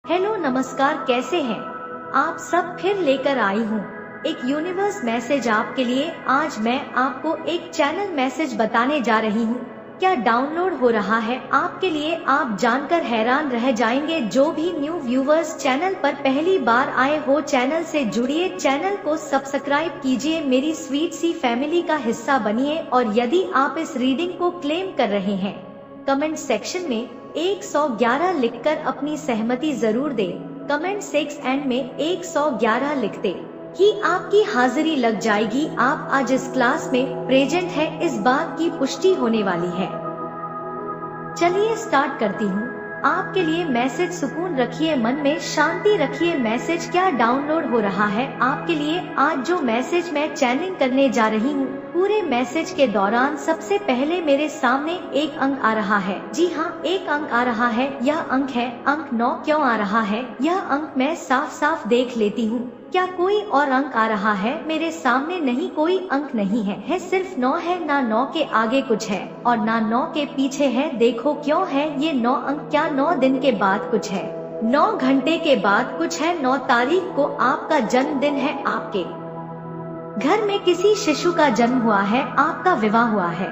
Hello नमस्कार, कैसे हैं आप सब। फिर लेकर आई हूँ एक यूनिवर्स मैसेज आपके लिए। आज मैं आपको एक चैनल मैसेज बताने जा रही हूँ। क्या डाउनलोड हो रहा है आपके लिए, आप जानकर हैरान रह जाएंगे। जो भी न्यू व्यूवर्स चैनल पर पहली बार आए हो, चैनल से जुड़िए, चैनल को सब्सक्राइब कीजिए, मेरी स्वीट सी फैमिली का हिस्सा बनिए। और यदि आप इस रीडिंग को क्लेम कर रहे हैं, कमेंट सेक्शन में 111 लिखकर अपनी सहमति जरूर दें। कमेंट सेक्शन में 111 लिखते ही आपकी हाजिरी लग जाएगी। आप आज इस क्लास में प्रेजेंट है, इस बात की पुष्टि होने वाली है। चलिए स्टार्ट करती हूँ। आपके लिए मैसेज, सुकून रखिए, मन में शांति रखिए। मैसेज क्या डाउनलोड हो रहा है आपके लिए। आज जो मैसेज मैं चैनलिंग करने जा रही हूँ, पूरे मैसेज के दौरान सबसे पहले मेरे सामने एक अंक आ रहा है। जी हाँ, एक अंक आ रहा है। यह अंक है अंक 9। क्यों आ रहा है यह अंक, मैं साफ साफ देख लेती हूँ। क्या कोई और अंक आ रहा है मेरे सामने? नहीं, कोई अंक नहीं है सिर्फ 9 है। ना 9 के आगे कुछ है और ना 9 के पीछे है। देखो क्यों है ये 9 अंक। क्या 9 दिन के बाद कुछ है, 9 घंटे के बाद कुछ है। 9 तारीख को आपका जन्मदिन है। आपके घर में किसी शिशु का जन्म हुआ है, आपका विवाह हुआ है,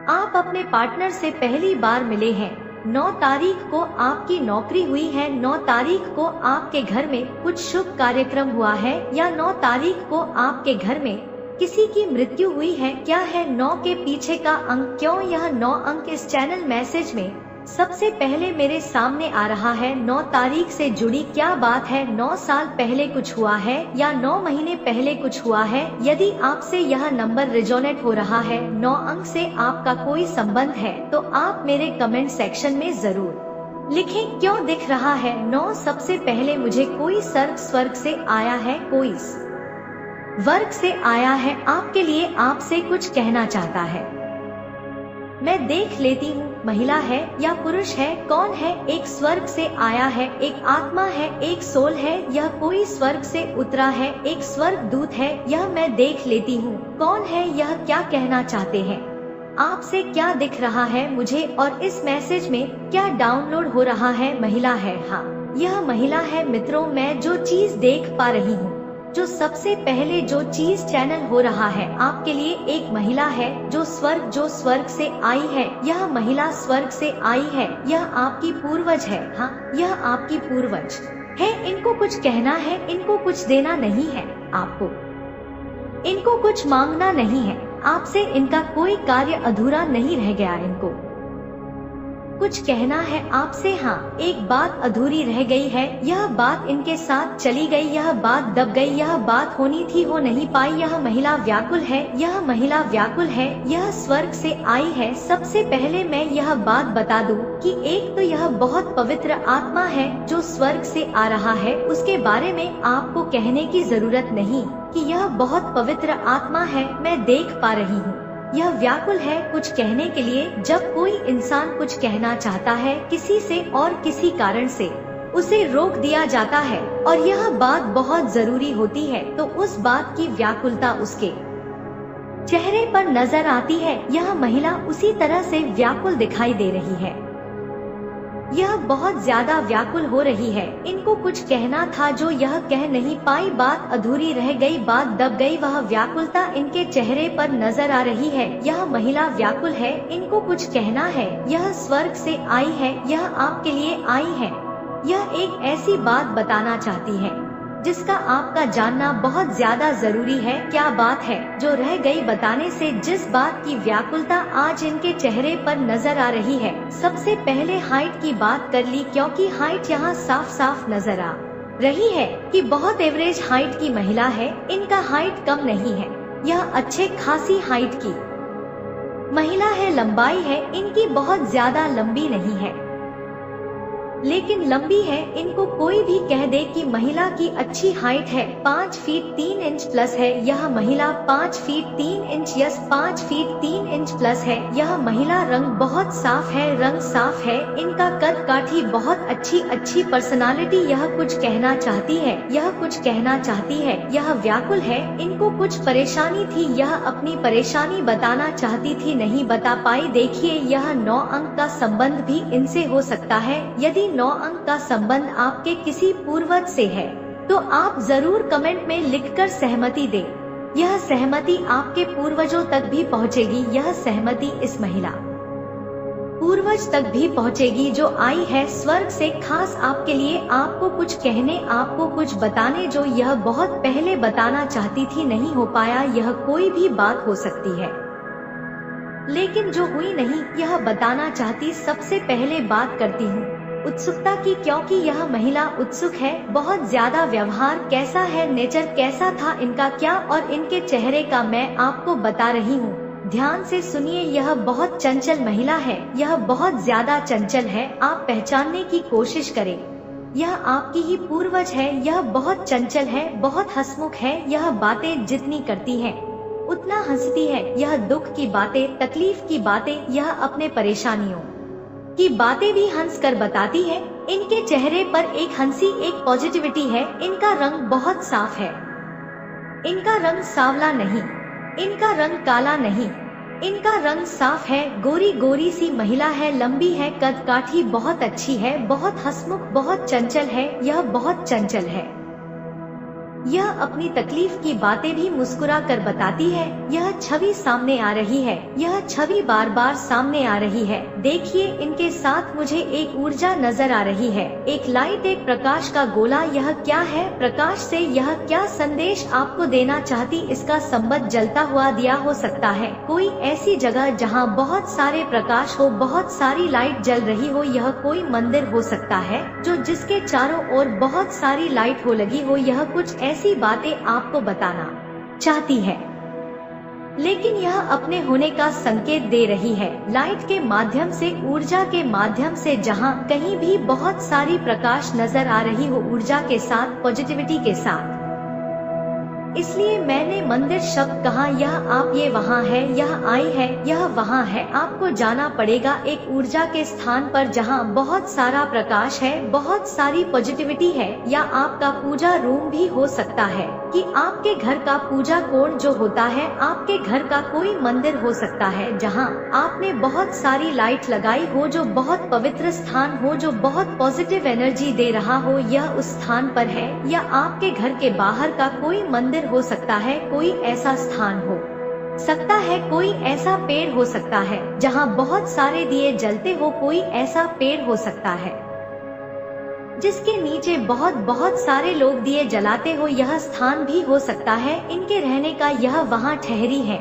आप अपने पार्टनर से पहली बार मिले हैं। 9 तारीख को आपकी नौकरी हुई है। 9 तारीख को आपके घर में कुछ शुभ कार्यक्रम हुआ है, या 9 तारीख को आपके घर में किसी की मृत्यु हुई है। क्या है 9 के पीछे का अंक? क्यों यह 9 अंक इस चैनल मैसेज में सबसे पहले मेरे सामने आ रहा है? 9 तारीख से जुड़ी क्या बात है? 9 साल पहले कुछ हुआ है या 9 महीने पहले कुछ हुआ है? यदि आपसे यह नंबर रिजोनेट हो रहा है, 9 अंक से आपका कोई संबंध है, तो आप मेरे कमेंट सेक्शन में जरूर लिखें। क्यों दिख रहा है 9? सबसे पहले मुझे कोई स्वर्ग से आया है, कोई वर्ग से आया है, आपके लिए आपसे कुछ कहना चाहता है। मैं देख लेती हूँ, महिला है या पुरुष है, कौन है? एक स्वर्ग से आया है, एक आत्मा है, एक सोल है। यह कोई स्वर्ग से उतरा है, एक स्वर्ग दूत है। यह मैं देख लेती हूँ कौन है, यह क्या कहना चाहते हैं, आपसे क्या दिख रहा है मुझे, और इस मैसेज में क्या डाउनलोड हो रहा है। महिला है, हाँ यह महिला है। मित्रों, मैं जो चीज देख पा रही हूँ, जो सबसे पहले जो चीज चैनल हो रहा है आपके लिए, एक महिला है जो स्वर्ग से आई है। यह महिला स्वर्ग से आई है, यह आपकी पूर्वज है। हाँ, यह आपकी पूर्वज है। इनको कुछ कहना है, इनको कुछ देना नहीं है आपको, इनको कुछ मांगना नहीं है आपसे। इनका कोई कार्य अधूरा नहीं रह गया, इनको कुछ कहना है आपसे। हाँ, एक बात अधूरी रह गई है, यह बात इनके साथ चली गई, यह बात दब गई, यह बात होनी थी, हो नहीं पाई। यह महिला व्याकुल है, यह महिला व्याकुल है, यह स्वर्ग से आई है। सबसे पहले मैं यह बात बता दूं कि एक तो यह बहुत पवित्र आत्मा है जो स्वर्ग से आ रहा है, उसके बारे में आपको कहने की जरूरत नहीं कि यह बहुत पवित्र आत्मा है। मैं देख पा रही हूँ यह व्याकुल है कुछ कहने के लिए। जब कोई इंसान कुछ कहना चाहता है किसी से और किसी कारण से उसे रोक दिया जाता है और यह बात बहुत जरूरी होती है, तो उस बात की व्याकुलता उसके चेहरे पर नजर आती है। यह महिला उसी तरह से व्याकुल दिखाई दे रही है, यह बहुत ज्यादा व्याकुल हो रही है। इनको कुछ कहना था जो यह कह नहीं पाई, बात अधूरी रह गई, बात दब गई। वह व्याकुलता इनके चेहरे पर नजर आ रही है। यह महिला व्याकुल है, इनको कुछ कहना है। यह स्वर्ग से आई है, यह आपके लिए आई है। यह एक ऐसी बात बताना चाहती है जिसका आपका जानना बहुत ज्यादा जरूरी है। क्या बात है जो रह गई बताने से? जिस बात की व्याकुलता आज इनके चेहरे पर नजर आ रही है। सबसे पहले हाइट की बात कर ली, क्योंकि हाइट यहाँ साफ साफ नजर आ रही है कि बहुत एवरेज हाइट की महिला है। इनका हाइट कम नहीं है, यह अच्छे खासी हाइट की महिला है। लंबाई है इनकी बहुत ज्यादा लंबी नहीं है, लेकिन लंबी है। इनको कोई भी कह दे कि महिला की अच्छी हाइट है, 5 फीट 3 इंच प्लस है। यह महिला 5 feet 3 inch, yes 5 feet 3 inch plus है। यह महिला रंग बहुत साफ है, रंग साफ है। इनका कद काठी बहुत अच्छी पर्सनालिटी। यह कुछ कहना चाहती है, यह कुछ कहना चाहती है। यह व्याकुल है, इनको कुछ परेशानी थी, यह अपनी परेशानी बताना चाहती थी, नहीं बता पाई। देखिए, यह 9 अंक का संबंध भी इनसे हो सकता है। यदि किसी 9 अंक का संबंध आपके किसी पूर्वज से है तो आप जरूर कमेंट में लिखकर सहमति दें। यह सहमति आपके पूर्वजों तक भी पहुंचेगी। यह सहमति इस महिला पूर्वज तक भी पहुंचेगी जो आई है स्वर्ग से खास आपके लिए, आपको कुछ कहने, आपको कुछ बताने, जो यह बहुत पहले बताना चाहती थी, नहीं हो पाया। यह कोई भी बात हो सकती है लेकिन जो हुई नहीं, यह बताना चाहती सबसे पहले बात करती हूँ उत्सुकता की, क्योंकि यह महिला उत्सुक है बहुत ज्यादा। व्यवहार कैसा है, नेचर कैसा था इनका, क्या और इनके चेहरे का मैं आपको बता रही हूँ। ध्यान से सुनिए, यह बहुत चंचल महिला है, यह बहुत ज्यादा चंचल है। आप पहचानने की कोशिश करें, यह आपकी ही पूर्वज है। यह बहुत चंचल है, बहुत हंसमुख है। यह बातें जितनी करती है उतना हंसती है। यह दुख की बातें, तकलीफ की बातें, यह अपने परेशानियों की बातें भी हंस कर बताती है। इनके चेहरे पर एक हंसी, एक पॉजिटिविटी है। इनका रंग बहुत साफ है, इनका रंग सांवला नहीं, इनका रंग काला नहीं, इनका रंग साफ है। गोरी गोरी सी महिला है, लंबी है, कद काठी बहुत अच्छी है, बहुत हंसमुख, बहुत चंचल है। यह बहुत चंचल है। यह अपनी तकलीफ की बातें भी मुस्कुरा कर बताती है। यह छवि सामने आ रही है, यह छवि बार बार सामने आ रही है। देखिए, इनके साथ मुझे एक ऊर्जा नजर आ रही है, एक लाइट, एक प्रकाश का गोला। यह क्या है? प्रकाश से यह क्या संदेश आपको देना चाहती? इसका संबंध जलता हुआ दिया हो सकता है, कोई ऐसी जगह जहां बहुत सारे प्रकाश हो, बहुत सारी लाइट जल रही हो। यह कोई मंदिर हो सकता है जो जिसके चारों ओर बहुत सारी लाइट हो लगी हो। यह कुछ ऐसी बातें आपको बताना चाहती है, लेकिन यह अपने होने का संकेत दे रही है लाइट के माध्यम से, ऊर्जा के माध्यम से। जहां कहीं भी बहुत सारी प्रकाश नजर आ रही हो, ऊर्जा के साथ, पॉजिटिविटी के साथ। इसलिए मैंने मंदिर शब्द कहा। यह आप, ये वहाँ है, यह आई है, यह वहाँ है। आपको जाना पड़ेगा एक ऊर्जा के स्थान पर जहाँ बहुत सारा प्रकाश है, बहुत सारी पॉजिटिविटी है। या आपका पूजा रूम भी हो सकता है कि आपके घर का पूजा कोण जो होता है, आपके घर का कोई मंदिर हो सकता है जहाँ आपने बहुत सारी लाइट लगाई हो, जो बहुत पवित्र स्थान हो, जो बहुत पॉजिटिव एनर्जी दे रहा हो। यह उस स्थान पर है। या आपके घर के बाहर का कोई मंदिर हो सकता है, कोई ऐसा स्थान हो सकता है, कोई ऐसा पेड़ हो सकता है जहां बहुत सारे दिए जलते हो, कोई ऐसा पेड़ हो सकता है जिसके नीचे बहुत बहुत सारे लोग दिए जलाते हो। यह स्थान भी हो सकता है इनके रहने का। यह वहां ठहरी है,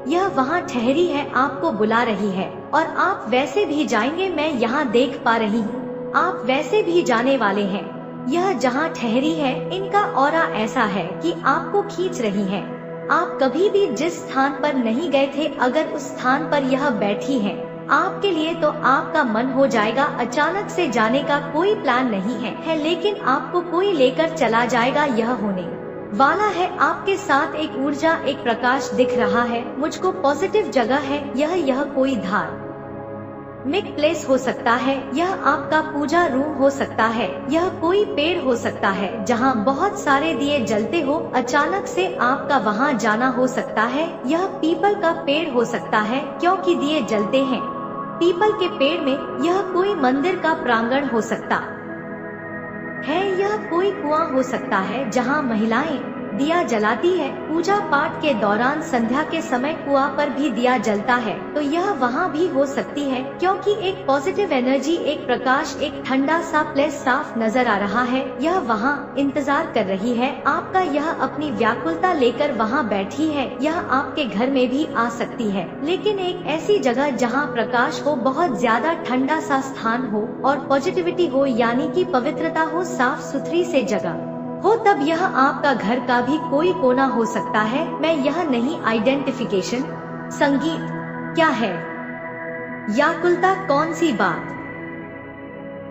यह वहां ठहरी है, आपको बुला रही है। और आप वैसे भी जाएंगे, मैं यहाँ देख पा रही हूँ, आप वैसे भी जाने वाले हैं। यह जहाँ ठहरी है, इनका ऑरा ऐसा है कि आपको खींच रही है। आप कभी भी जिस स्थान पर नहीं गए थे, अगर उस स्थान पर यह बैठी है आपके लिए, तो आपका मन हो जाएगा। अचानक से जाने का कोई प्लान नहीं है, लेकिन आपको कोई लेकर चला जाएगा। यह होने वाला है आपके साथ। एक ऊर्जा, एक प्रकाश दिख रहा है मुझको, पॉजिटिव जगह है यह कोई धार्मिक प्लेस हो सकता है, यह आपका पूजा रूम हो सकता है, यह कोई पेड़ हो सकता है जहां बहुत सारे दिए जलते हो। अचानक से आपका वहां जाना हो सकता है। यह पीपल का पेड़ हो सकता है क्योंकि दिए जलते हैं पीपल के पेड़ में। यह कोई मंदिर का प्रांगण हो सकता है, यह कोई कुआं हो सकता है जहां महिलाएं दिया जलाती है। पूजा पाठ के दौरान संध्या के समय कुआं पर भी दिया जलता है, तो यह वहाँ भी हो सकती है क्योंकि एक पॉजिटिव एनर्जी, एक प्रकाश, एक ठंडा सा प्लेस साफ नजर आ रहा है। यह वहाँ इंतजार कर रही है आपका। यह अपनी व्याकुलता लेकर वहाँ बैठी है। यह आपके घर में भी आ सकती है, लेकिन एक ऐसी जगह जहाँ प्रकाश हो, बहुत ज्यादा ठंडा सा स्थान हो और पॉजिटिविटी हो, यानी कि पवित्रता हो, साफ सुथरी से जगह हो। तब यह आपका घर का भी कोई कोना हो सकता है। मैं यह नहीं आइडेंटिफिकेशन। संगीत क्या है? व्याकुलता कौन सी बात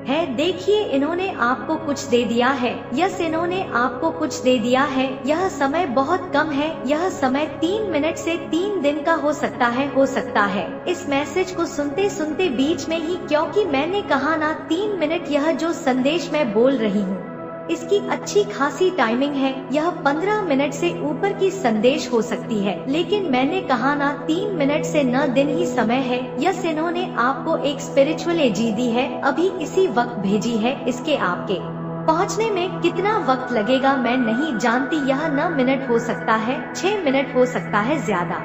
है? देखिए, इन्होंने आपको कुछ दे दिया है। यस, इन्होंने आपको कुछ दे दिया है। यह समय बहुत कम है, यह समय 3 मिनट से 3 दिन का हो सकता है। इस मैसेज को सुनते सुनते बीच में ही, क्योंकि मैंने कहा ना 3 मिनट, यह जो संदेश मैं बोल रही हूँ इसकी अच्छी खासी टाइमिंग है, यह 15 मिनट से ऊपर की संदेश हो सकती है, लेकिन मैंने कहा ना 3 मिनट से न दिन ही समय है। यस, इन्होंने आपको एक स्पिरिचुअल एनर्जी दी है, अभी इसी वक्त भेजी है। इसके आपके पहुंचने में कितना वक्त लगेगा मैं नहीं जानती, यह 9 मिनट हो सकता है, 6 मिनट हो सकता है, ज्यादा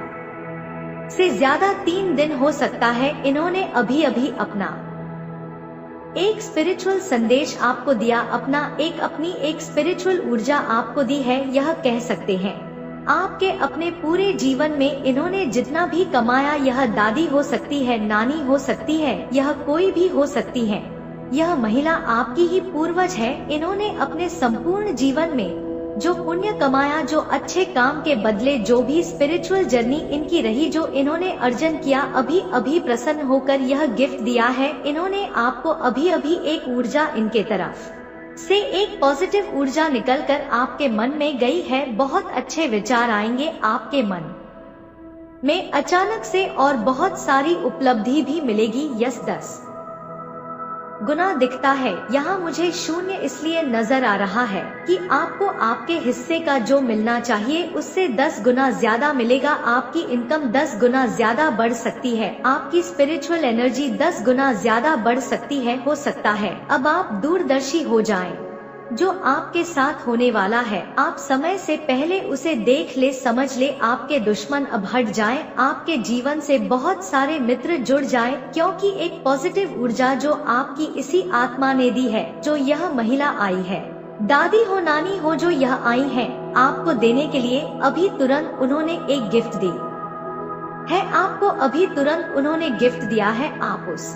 से ज्यादा 3 दिन हो सकता है। इन्होंने अभी अभी अपना एक स्पिरिचुअल संदेश आपको दिया, अपनी एक स्पिरिचुअल ऊर्जा आपको दी है। यह कह सकते हैं आपके अपने पूरे जीवन में इन्होंने जितना भी कमाया, यह दादी हो सकती है, नानी हो सकती है, यह कोई भी हो सकती है, यह महिला आपकी ही पूर्वज है। इन्होंने अपने संपूर्ण जीवन में जो पुण्य कमाया, जो अच्छे काम के बदले जो भी स्पिरिचुअल जर्नी इनकी रही, जो इन्होंने अर्जन किया, अभी अभी प्रसन्न होकर यह गिफ्ट दिया है। इन्होंने आपको अभी अभी एक ऊर्जा इनके तरफ से एक पॉजिटिव ऊर्जा निकलकर आपके मन में गई है। बहुत अच्छे विचार आएंगे आपके मन में अचानक से और बहुत सारी उपलब्धि भी मिलेगी। यस, 10 गुना दिखता है। यहाँ मुझे 0 इसलिए नजर आ रहा है कि आपको आपके हिस्से का जो मिलना चाहिए उससे 10 गुना ज्यादा मिलेगा। आपकी इनकम 10 गुना ज्यादा बढ़ सकती है, आपकी स्पिरिचुअल एनर्जी 10 गुना ज्यादा बढ़ सकती है। हो सकता है अब आप दूरदर्शी हो जाएं। जो आपके साथ होने वाला है आप समय से पहले उसे देख ले, समझ ले। आपके दुश्मन अब हट जाएं, आपके जीवन से बहुत सारे मित्र जुड़ जाएं, क्योंकि एक पॉजिटिव ऊर्जा जो आपकी इसी आत्मा ने दी है, जो यह महिला आई है, दादी हो, नानी हो, जो यह आई है आपको देने के लिए, अभी तुरंत उन्होंने एक गिफ्ट दी है आपको, अभी तुरंत उन्होंने गिफ्ट दिया है। आप उस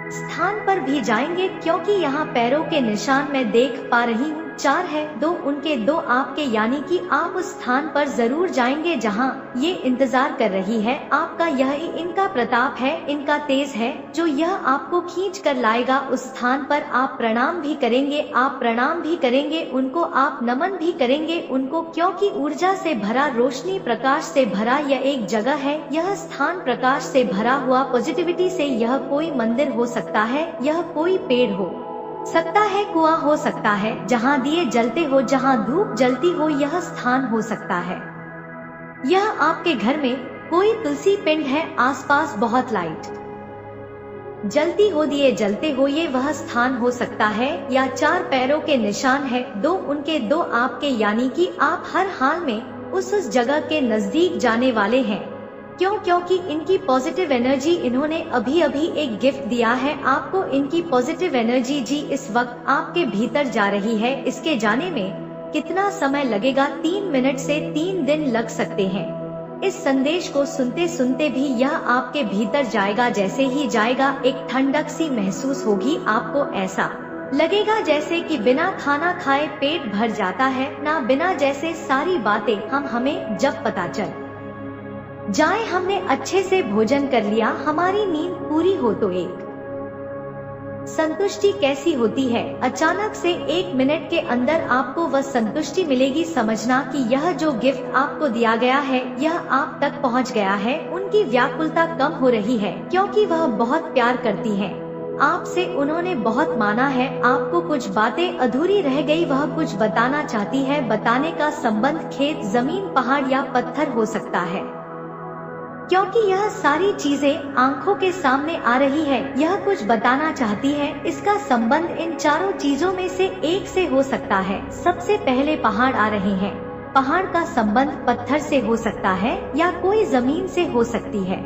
स्थान पर भी जाएंगे, क्योंकि यहाँ पैरों के निशान मैं देख पा रही हूँ। 4 है, 2 उनके, 2 आपके, यानी कि आप उस स्थान पर जरूर जाएंगे जहाँ ये इंतजार कर रही है आपका। यह इनका प्रताप है, इनका तेज है, जो यह आपको खींच कर लाएगा उस स्थान पर। आप प्रणाम भी करेंगे, आप प्रणाम भी करेंगे उनको, आप नमन भी करेंगे उनको, क्योंकि ऊर्जा से भरा, रोशनी प्रकाश से भरा यह एक जगह है। यह स्थान प्रकाश से भरा हुआ, पॉजिटिविटी से, यह कोई मंदिर हो सकता है, यह कोई पेड़ हो सकता है, कुआं हो सकता है, जहाँ दिए जलते हो, जहाँ धूप जलती हो, यह स्थान हो सकता है। यह आपके घर में कोई तुलसी पिंड है, आसपास बहुत लाइट जलती हो, दिए जलते हो, ये वह स्थान हो सकता है। या 4 पैरों के निशान है, 2 उनके, 2 आपके, यानी कि आप हर हाल में उस जगह के नजदीक जाने वाले हैं। क्योंकि इनकी पॉजिटिव एनर्जी, इन्होंने अभी अभी एक गिफ्ट दिया है आपको। इनकी पॉजिटिव एनर्जी जी इस वक्त आपके भीतर जा रही है। इसके जाने में कितना समय लगेगा? 3 मिनट से 3 दिन लग सकते हैं। इस संदेश को सुनते सुनते भी यह आपके भीतर जाएगा। जैसे ही जाएगा एक ठंडक सी महसूस होगी आपको, ऐसा लगेगा जैसे कि बिना खाना खाए पेट भर जाता है ना, बिना जैसे सारी बातें हमें जब पता चल जाए हमने अच्छे से भोजन कर लिया, हमारी नींद पूरी हो तो एक संतुष्टि कैसी होती है। अचानक से 1 मिनट के अंदर आपको वह संतुष्टि मिलेगी। समझना कि यह जो गिफ्ट आपको दिया गया है यह आप तक पहुंच गया है। उनकी व्याकुलता कम हो रही है, क्योंकि वह बहुत प्यार करती हैं आपसे, उन्होंने बहुत माना है आपको। कुछ बातें अधूरी रह गई, वह कुछ बताना चाहती है। बताने का संबंध खेत, जमीन, पहाड़ या पत्थर हो सकता है, क्योंकि यह सारी चीजें आंखों के सामने आ रही है। यह कुछ बताना चाहती है, इसका संबंध इन चारों चीजों में से एक से हो सकता है। सबसे पहले पहाड़ आ रहे हैं, पहाड़ का संबंध पत्थर से हो सकता है या कोई जमीन से हो सकती है।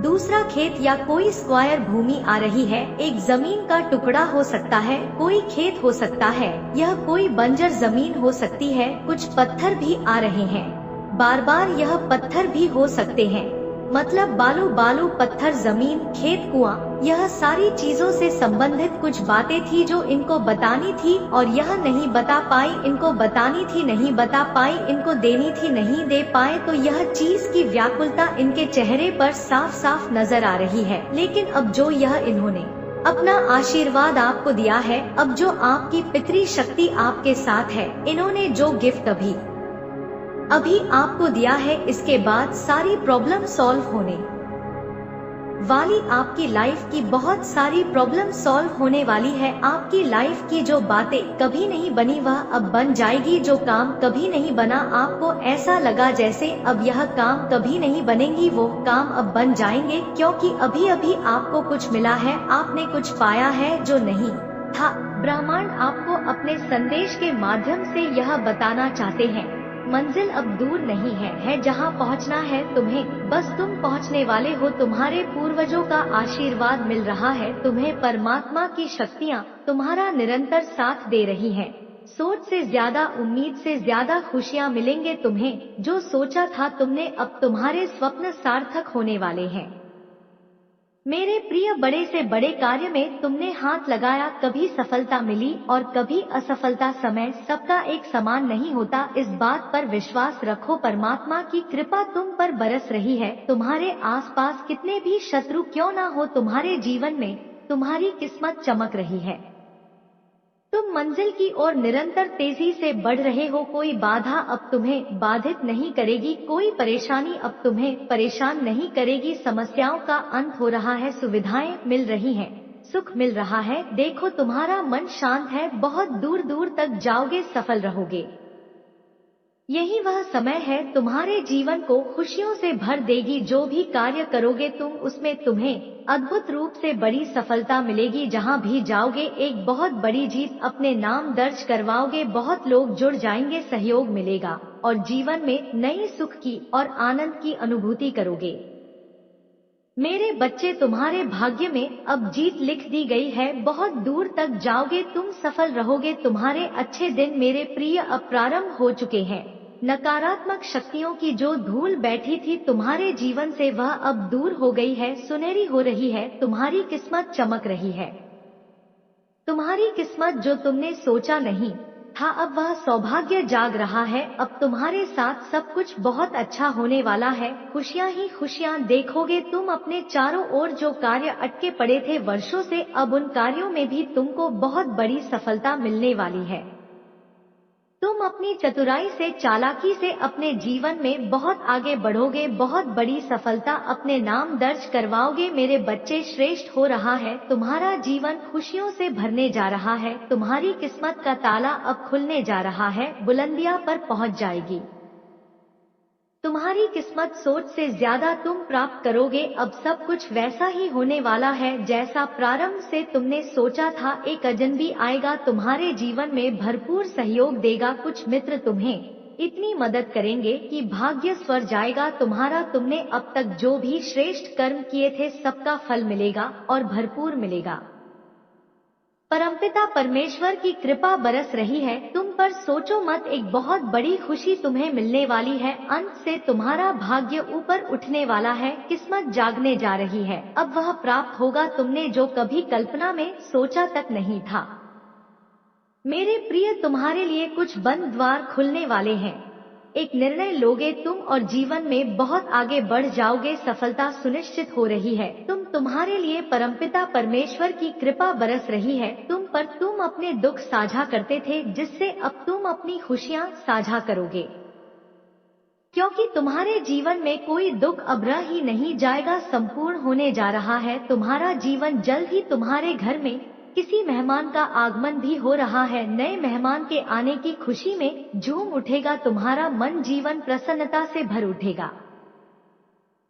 दूसरा खेत या कोई स्क्वायर भूमि आ रही है, एक जमीन का टुकड़ा हो सकता है, कोई खेत हो सकता है, यह कोई बंजर जमीन हो सकती है। कुछ पत्थर भी आ रहे हैं, बार बार यह पत्थर भी हो सकते हैं, मतलब बालू बालू, पत्थर, जमीन, खेत, कुआं, यह सारी चीजों से संबंधित कुछ बातें थी जो इनको बतानी थी और यह नहीं बता पाई। इनको बतानी थी, नहीं बता पाई, इनको देनी थी, नहीं दे पाए। तो यह चीज की व्याकुलता इनके चेहरे पर साफ साफ नजर आ रही है। लेकिन अब जो यह इन्होंने अपना आशीर्वाद आपको दिया है, अब जो आपकी पितृ शक्ति आपके साथ है, इन्होंने जो गिफ्ट अभी आपको दिया है, इसके बाद सारी प्रॉब्लम सॉल्व होने वाली आपकी लाइफ की बहुत सारी प्रॉब्लम सॉल्व होने वाली है। आपकी लाइफ की जो बातें कभी नहीं बनी वह अब बन जाएगी। जो काम कभी नहीं बना, आपको ऐसा लगा जैसे अब यह काम कभी नहीं बनेंगी, वो काम अब बन जाएंगे, क्योंकि अभी अभी आपको कुछ मिला है, आपने कुछ पाया है जो नहीं था। ब्रह्मांड आपको अपने संदेश के माध्यम से यह बताना चाहते हैं, मंजिल अब दूर नहीं है जहां पहुंचना है तुम्हें, बस तुम पहुंचने वाले हो। तुम्हारे पूर्वजों का आशीर्वाद मिल रहा है तुम्हें, परमात्मा की शक्तियां तुम्हारा निरंतर साथ दे रही हैं। सोच से ज्यादा, उम्मीद से ज्यादा खुशियां मिलेंगे तुम्हें। जो सोचा था तुमने, अब तुम्हारे स्वप्न सार्थक होने वाले हैं। मेरे प्रिय, बड़े से बड़े कार्य में तुमने हाथ लगाया, कभी सफलता मिली और कभी असफलता। समय सबका एक समान नहीं होता, इस बात पर विश्वास रखो। परमात्मा की कृपा तुम पर बरस रही है। तुम्हारे आसपास कितने भी शत्रु क्यों ना हो, तुम्हारे जीवन में तुम्हारी किस्मत चमक रही है। तुम मंजिल की ओर निरंतर तेजी से बढ़ रहे हो। कोई बाधा अब तुम्हें बाधित नहीं करेगी, कोई परेशानी अब तुम्हें परेशान नहीं करेगी। समस्याओं का अंत हो रहा है, सुविधाएं मिल रही हैं, सुख मिल रहा है। देखो तुम्हारा मन शांत है, बहुत दूर दूर तक जाओगे, सफल रहोगे। यही वह समय है तुम्हारे जीवन को खुशियों से भर देगी। जो भी कार्य करोगे तुम, उसमें तुम्हें अद्भुत रूप से बड़ी सफलता मिलेगी। जहां भी जाओगे एक बहुत बड़ी जीत अपने नाम दर्ज करवाओगे। बहुत लोग जुड़ जाएंगे, सहयोग मिलेगा और जीवन में नई सुख की और आनंद की अनुभूति करोगे। मेरे बच्चे, तुम्हारे भाग्य में अब जीत लिख दी गई है, बहुत दूर तक जाओगे, तुम सफल रहोगे। तुम्हारे अच्छे दिन मेरे प्रिय अब प्रारंभ हो चुके हैं। नकारात्मक शक्तियों की जो धूल बैठी थी तुम्हारे जीवन से, वह अब दूर हो गई है, सुनहरी हो रही है। तुम्हारी किस्मत चमक रही है। तुम्हारी किस्मत जो तुमने सोचा नहीं था, अब वह सौभाग्य जाग रहा है। अब तुम्हारे साथ सब कुछ बहुत अच्छा होने वाला है, खुशियां ही खुशियां देखोगे तुम। अपने चारों ओर जो कार्य अटके पड़े थे वर्षों से, अब उन कार्यों में भी तुमको बहुत बड़ी सफलता मिलने वाली है। तुम अपनी चतुराई से, चालाकी से अपने जीवन में बहुत आगे बढ़ोगे, बहुत बड़ी सफलता अपने नाम दर्ज करवाओगे। मेरे बच्चे, श्रेष्ठ हो रहा है, तुम्हारा जीवन खुशियों से भरने जा रहा है। तुम्हारी किस्मत का ताला अब खुलने जा रहा है, बुलंदियां पर पहुंच जाएगी। तुम्हारी किस्मत सोच से ज्यादा तुम प्राप्त करोगे। अब सब कुछ वैसा ही होने वाला है जैसा प्रारंभ से तुमने सोचा था। एक अजनबी आएगा, तुम्हारे जीवन में भरपूर सहयोग देगा। कुछ मित्र तुम्हें इतनी मदद करेंगे कि भाग्य स्वर जाएगा तुम्हारा। तुमने अब तक जो भी श्रेष्ठ कर्म किए थे, सबका फल मिलेगा और भरपूर मिलेगा। परमपिता परमेश्वर की कृपा बरस रही है तुम पर, सोचो मत, एक बहुत बड़ी खुशी तुम्हें मिलने वाली है। अंत से तुम्हारा भाग्य ऊपर उठने वाला है, किस्मत जागने जा रही है। अब वह प्राप्त होगा तुमने जो कभी कल्पना में सोचा तक नहीं था। मेरे प्रिय, तुम्हारे लिए कुछ बंद द्वार खुलने वाले हैं। एक निर्णय लोगे तुम और जीवन में बहुत आगे बढ़ जाओगे। सफलता सुनिश्चित हो रही है। तुम्हारे लिए परमपिता परमेश्वर की कृपा बरस रही है तुम पर। तुम अपने दुख साझा करते थे, जिससे अब तुम अपनी खुशियां साझा करोगे, क्योंकि तुम्हारे जीवन में कोई दुख अब रह ही नहीं जाएगा, संपूर्ण होने जा रहा है तुम्हारा जीवन। जल्द ही तुम्हारे घर में किसी मेहमान का आगमन भी हो रहा है। नए मेहमान के आने की खुशी में झूम उठेगा तुम्हारा मन, जीवन प्रसन्नता से भर उठेगा।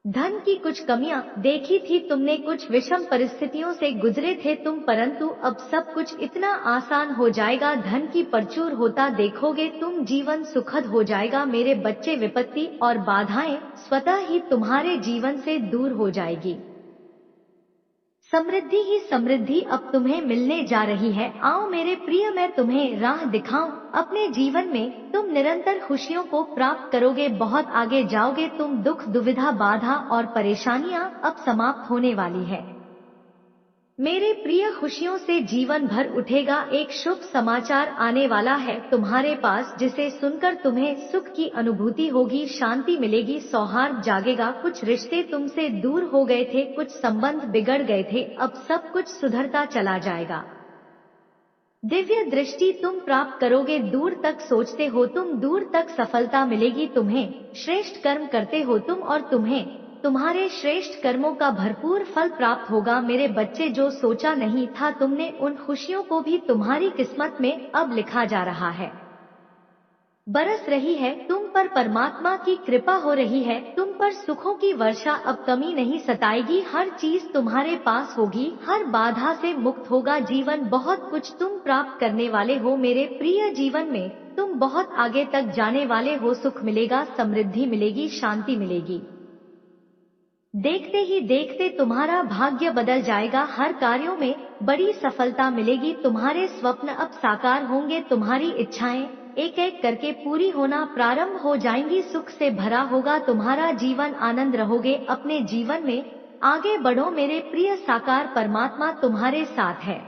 धन की कुछ कमियां देखी थी तुमने, कुछ विषम परिस्थितियों से गुजरे थे तुम, परंतु अब सब कुछ इतना आसान हो जाएगा। धन की परचूर होता देखोगे तुम, जीवन सुखद हो जाएगा। मेरे बच्चे, विपत्ति और बाधाएं स्वतः ही तुम्हारे जीवन से दूर हो जाएगी। समृद्धि ही समृद्धि अब तुम्हें मिलने जा रही है। आओ मेरे प्रिय, मैं तुम्हें राह दिखाऊं। अपने जीवन में तुम निरंतर खुशियों को प्राप्त करोगे, बहुत आगे जाओगे तुम। दुख, दुविधा, बाधा और परेशानियां अब समाप्त होने वाली है। मेरे प्रिय, खुशियों से जीवन भर उठेगा। एक शुभ समाचार आने वाला है तुम्हारे पास, जिसे सुनकर तुम्हें सुख की अनुभूति होगी, शांति मिलेगी, सौहार्द जागेगा। कुछ रिश्ते तुमसे दूर हो गए थे, कुछ संबंध बिगड़ गए थे, अब सब कुछ सुधरता चला जाएगा। दिव्य दृष्टि तुम प्राप्त करोगे। दूर तक सोचते हो तुम, दूर तक सफलता मिलेगी तुम्हें। श्रेष्ठ कर्म करते हो तुम और तुम्हें तुम्हारे श्रेष्ठ कर्मों का भरपूर फल प्राप्त होगा। मेरे बच्चे, जो सोचा नहीं था तुमने, उन खुशियों को भी तुम्हारी किस्मत में अब लिखा जा रहा है। बरस रही है तुम पर परमात्मा की कृपा हो रही है, तुम पर सुखों की वर्षा अब कमी नहीं सताएगी। हर चीज तुम्हारे पास होगी, हर बाधा से मुक्त होगा जीवन। बहुत कुछ तुम प्राप्त करने वाले हो मेरे प्रिय। जीवन में तुम बहुत आगे तक जाने वाले हो। सुख मिलेगा, समृद्धि मिलेगी, शांति मिलेगी। देखते ही देखते तुम्हारा भाग्य बदल जाएगा। हर कार्यों में बड़ी सफलता मिलेगी। तुम्हारे स्वप्न अब साकार होंगे। तुम्हारी इच्छाएं एक एक करके पूरी होना प्रारंभ हो जाएंगी। सुख से भरा होगा तुम्हारा जीवन, आनंद रहोगे। अपने जीवन में आगे बढ़ो मेरे प्रिय। साकार परमात्मा तुम्हारे साथ है।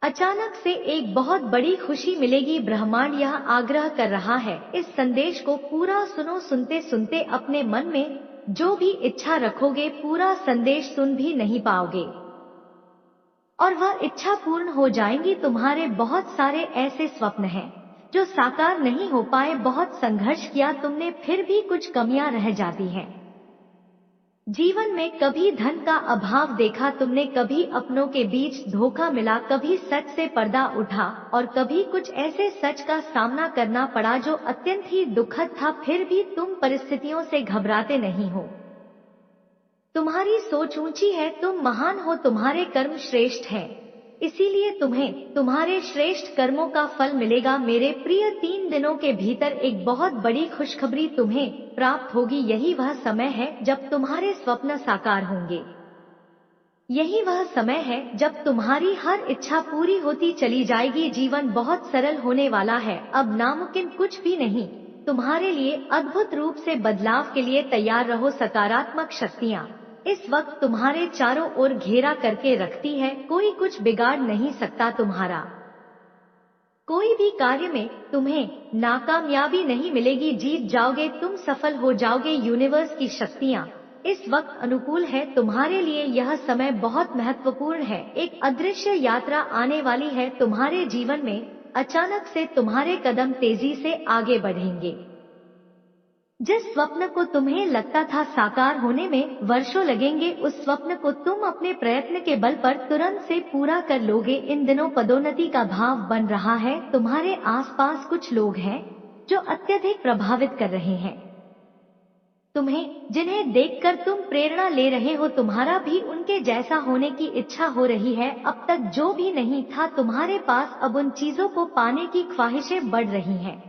अचानक से एक बहुत बड़ी खुशी मिलेगी। ब्रह्मांड यह आग्रह कर रहा है, इस संदेश को पूरा सुनो। सुनते सुनते अपने मन में जो भी इच्छा रखोगे, पूरा संदेश सुन भी नहीं पाओगे और वह इच्छा पूर्ण हो जाएंगी। तुम्हारे बहुत सारे ऐसे स्वप्न हैं जो साकार नहीं हो पाए। बहुत संघर्ष किया तुमने, फिर भी कुछ कमियां रह जाती हैं। जीवन में कभी धन का अभाव देखा तुमने, कभी अपनों के बीच धोखा मिला, कभी सच से पर्दा उठा और कभी कुछ ऐसे सच का सामना करना पड़ा जो अत्यंत ही दुखद था। फिर भी तुम परिस्थितियों से घबराते नहीं हो। तुम्हारी सोच ऊंची है, तुम महान हो, तुम्हारे कर्म श्रेष्ठ हैं, इसीलिए तुम्हें तुम्हारे श्रेष्ठ कर्मों का फल मिलेगा मेरे प्रिय। 3 दिनों के भीतर एक बहुत बड़ी खुशखबरी तुम्हें प्राप्त होगी। यही वह समय है जब तुम्हारे स्वप्न साकार होंगे। यही वह समय है जब तुम्हारी हर इच्छा पूरी होती चली जाएगी। जीवन बहुत सरल होने वाला है, अब नामुमकिन कुछ भी नहीं। तुम्हारे लिए अद्भुत रूप से बदलाव के लिए तैयार रहो। सकारात्मक शक्तियाँ इस वक्त तुम्हारे चारों ओर घेरा करके रखती है। कोई कुछ बिगाड़ नहीं सकता तुम्हारा। कोई भी कार्य में तुम्हें नाकामयाबी नहीं मिलेगी, जीत जाओगे, तुम सफल हो जाओगे। यूनिवर्स की शक्तियाँ इस वक्त अनुकूल है तुम्हारे लिए। यह समय बहुत महत्वपूर्ण है। एक अदृश्य यात्रा आने वाली है तुम्हारे जीवन में। अचानक से तुम्हारे कदम तेजी से आगे बढ़ेंगे। जिस स्वप्न को तुम्हें लगता था साकार होने में वर्षों लगेंगे, उस स्वप्न को तुम अपने प्रयत्न के बल पर तुरंत से पूरा कर लोगे। इन दिनों पदोन्नति का भाव बन रहा है। तुम्हारे आसपास कुछ लोग हैं जो अत्यधिक प्रभावित कर रहे हैं तुम्हें, जिन्हें देखकर तुम प्रेरणा ले रहे हो। तुम्हारा भी उनके जैसा होने की इच्छा हो रही है। अब तक जो भी नहीं था तुम्हारे पास, अब उन चीजों को पाने की ख्वाहिशें बढ़ रही हैं।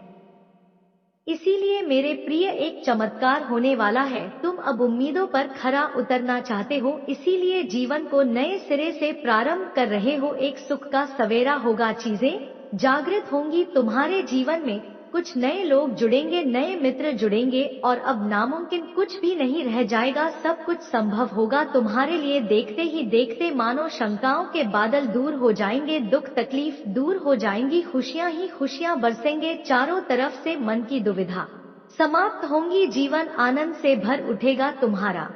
इसीलिए मेरे प्रिय, एक चमत्कार होने वाला है। तुम अब उम्मीदों पर खरा उतरना चाहते हो, इसीलिए जीवन को नए सिरे से प्रारंभ कर रहे हो। एक सुख का सवेरा होगा, चीजें जागृत होंगी तुम्हारे जीवन में। कुछ नए लोग जुड़ेंगे, नए मित्र जुड़ेंगे और अब नामुमकिन कुछ भी नहीं रह जाएगा। सब कुछ संभव होगा तुम्हारे लिए। देखते ही देखते मानो शंकाओं के बादल दूर हो जाएंगे, दुख तकलीफ दूर हो जाएंगी, खुशियां ही खुशियां बरसेंगे चारों तरफ से। मन की दुविधा समाप्त होंगी, जीवन आनंद से भर उठेगा तुम्हारा।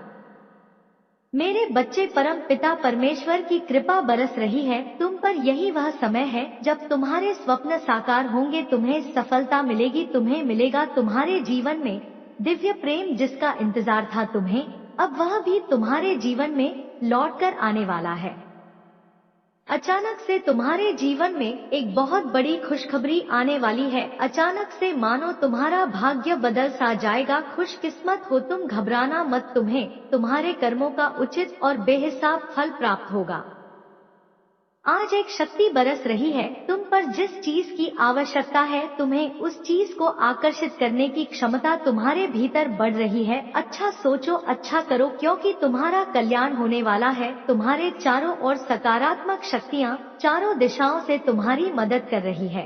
मेरे बच्चे, परम पिता परमेश्वर की कृपा बरस रही है तुम पर। यही वह समय है जब तुम्हारे स्वप्न साकार होंगे, तुम्हें सफलता मिलेगी, तुम्हें मिलेगा तुम्हारे जीवन में दिव्य प्रेम जिसका इंतजार था तुम्हें, अब वह भी तुम्हारे जीवन में लौटकर आने वाला है। अचानक से तुम्हारे जीवन में एक बहुत बड़ी खुशखबरी आने वाली है। अचानक से मानो तुम्हारा भाग्य बदल सा जाएगा। खुशकिस्मत हो तुम, घबराना मत, तुम्हें तुम्हारे कर्मों का उचित और बेहिसाब फल प्राप्त होगा। आज एक शक्ति बरस रही है तुम पर। जिस चीज की आवश्यकता है तुम्हें, उस चीज को आकर्षित करने की क्षमता तुम्हारे भीतर बढ़ रही है। अच्छा सोचो, अच्छा करो, क्योंकि तुम्हारा कल्याण होने वाला है। तुम्हारे चारों ओर सकारात्मक शक्तियाँ चारों दिशाओं से तुम्हारी मदद कर रही है।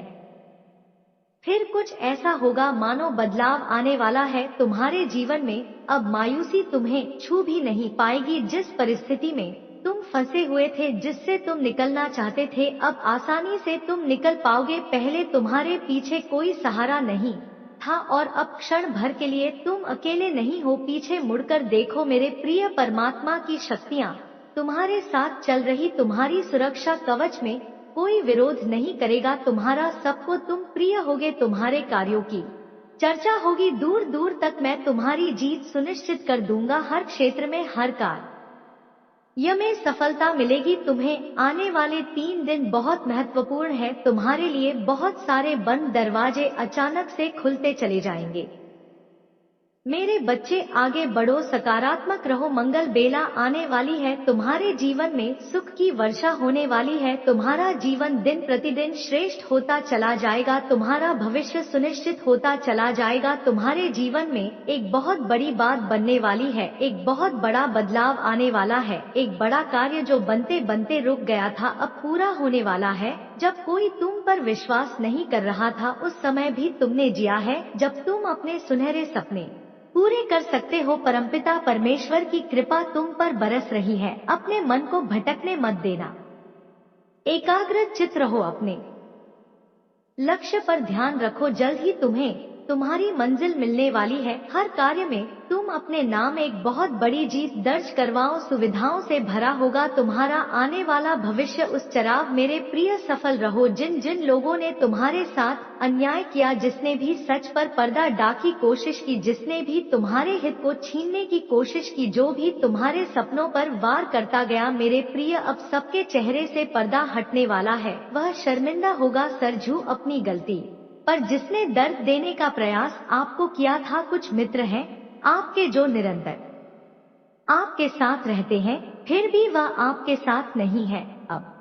फिर कुछ ऐसा होगा मानो बदलाव आने वाला है तुम्हारे जीवन में। अब मायूसी तुम्हें छू भी नहीं पाएगी। जिस परिस्थिति में तुम फंसे हुए थे, जिससे तुम निकलना चाहते थे, अब आसानी से तुम निकल पाओगे। पहले तुम्हारे पीछे कोई सहारा नहीं था और अब क्षण भर के लिए तुम अकेले नहीं हो। पीछे मुड़कर देखो मेरे प्रिय, परमात्मा की शक्तियाँ तुम्हारे साथ चल रही। तुम्हारी सुरक्षा कवच में कोई विरोध नहीं करेगा तुम्हारा। सबको तुम प्रिय होगे, तुम्हारे कार्यों की चर्चा होगी दूर दूर तक, मैं तुम्हारी जीत सुनिश्चित कर दूंगा। हर क्षेत्र में, हर कार्य में सफलता मिलेगी तुम्हें। आने वाले 3 दिन बहुत महत्वपूर्ण है तुम्हारे लिए। बहुत सारे बंद दरवाजे अचानक से खुलते चले जाएंगे। मेरे बच्चे आगे बढ़ो, सकारात्मक रहो। मंगल बेला आने वाली है, तुम्हारे जीवन में सुख की वर्षा होने वाली है। तुम्हारा जीवन दिन प्रतिदिन श्रेष्ठ होता चला जाएगा। तुम्हारा भविष्य सुनिश्चित होता चला जाएगा। तुम्हारे जीवन में एक बहुत बड़ी बात बनने वाली है। एक बहुत बड़ा बदलाव आने वाला है। एक बड़ा कार्य जो बनते बनते रुक गया था अब पूरा होने वाला है। जब कोई तुम पर विश्वास नहीं कर रहा था उस समय भी तुमने जिया है। जब तुम अपने सुनहरे सपने पूरे कर सकते हो, परमपिता परमेश्वर की कृपा तुम पर बरस रही है। अपने मन को भटकने मत देना, एकाग्र चित्त रहो, अपने लक्ष्य पर ध्यान रखो। जल्द ही तुम्हें तुम्हारी मंजिल मिलने वाली है। हर कार्य में तुम अपने नाम एक बहुत बड़ी जीत दर्ज करवाओ। सुविधाओं से भरा होगा तुम्हारा आने वाला भविष्य। उस चराग मेरे प्रिय सफल रहो। जिन जिन लोगों ने तुम्हारे साथ अन्याय किया, जिसने भी सच पर पर्दा डाकी कोशिश की, जिसने भी तुम्हारे हित को छीनने की कोशिश की, जो भी तुम्हारे सपनों पर वार करता गया, मेरे प्रिय अब सबके चेहरे से पर्दा हटने वाला है। वह शर्मिंदा होगा। सरजू अपनी गलती पर जिसने दर्द देने का प्रयास आपको किया था। कुछ मित्र हैं आपके जो निरंतर आपके साथ रहते हैं, फिर भी वह आपके साथ नहीं है। अब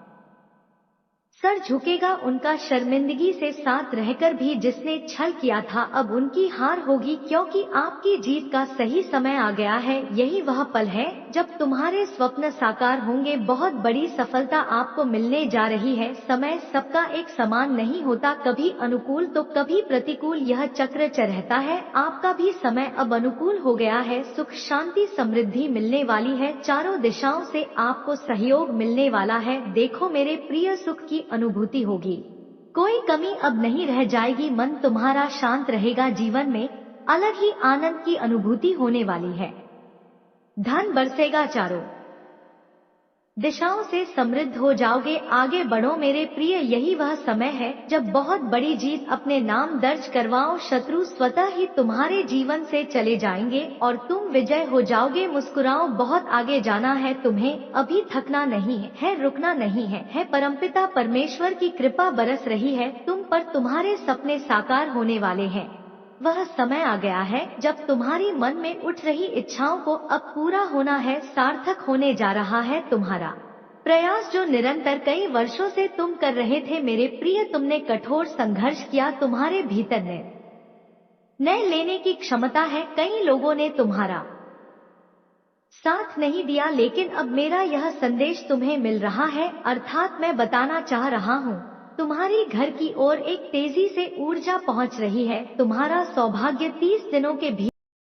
सर झुकेगा उनका शर्मिंदगी से साथ रहकर भी। जिसने छल किया था अब उनकी हार होगी, क्योंकि आपकी जीत का सही समय आ गया है। यही वह पल है जब तुम्हारे स्वप्न साकार होंगे। बहुत बड़ी सफलता आपको मिलने जा रही है। समय सबका एक समान नहीं होता, कभी अनुकूल तो कभी प्रतिकूल, यह चक्र रहता है। आपका भी समय अब अनुकूल हो गया है। सुख शांति समृद्धि मिलने वाली है। चारों दिशाओं से आपको सहयोग मिलने वाला है। देखो मेरे प्रिय, सुख की अनुभूति होगी, कोई कमी अब नहीं रह जाएगी। मन तुम्हारा शांत रहेगा। जीवन में अलग ही आनंद की अनुभूति होने वाली है। धन बरसेगा, चारों दिशाओं से समृद्ध हो जाओगे। आगे बढ़ो मेरे प्रिय, यही वह समय है जब बहुत बड़ी जीत अपने नाम दर्ज करवाओ। शत्रु स्वतः ही तुम्हारे जीवन से चले जाएंगे और तुम विजय हो जाओगे। मुस्कुराओ, बहुत आगे जाना है तुम्हें, अभी थकना नहीं है, रुकना नहीं है। परमपिता परमेश्वर की कृपा बरस रही है तुम पर। तुम्हारे सपने साकार होने वाले हैं। वह समय आ गया है जब तुम्हारी मन में उठ रही इच्छाओं को अब पूरा होना है। सार्थक होने जा रहा है तुम्हारा प्रयास जो निरंतर कई वर्षों से तुम कर रहे थे। मेरे प्रिय, तुमने कठोर संघर्ष किया। तुम्हारे भीतर निर्णय लेने की क्षमता है। कई लोगों ने तुम्हारा साथ नहीं दिया, लेकिन अब मेरा यह संदेश तुम्हें मिल रहा है, अर्थात मैं बताना चाह रहा हूँ, तुम्हारी घर की ओर एक तेजी से ऊर्जा पहुँच रही है। तुम्हारा सौभाग्य 30 दिनों के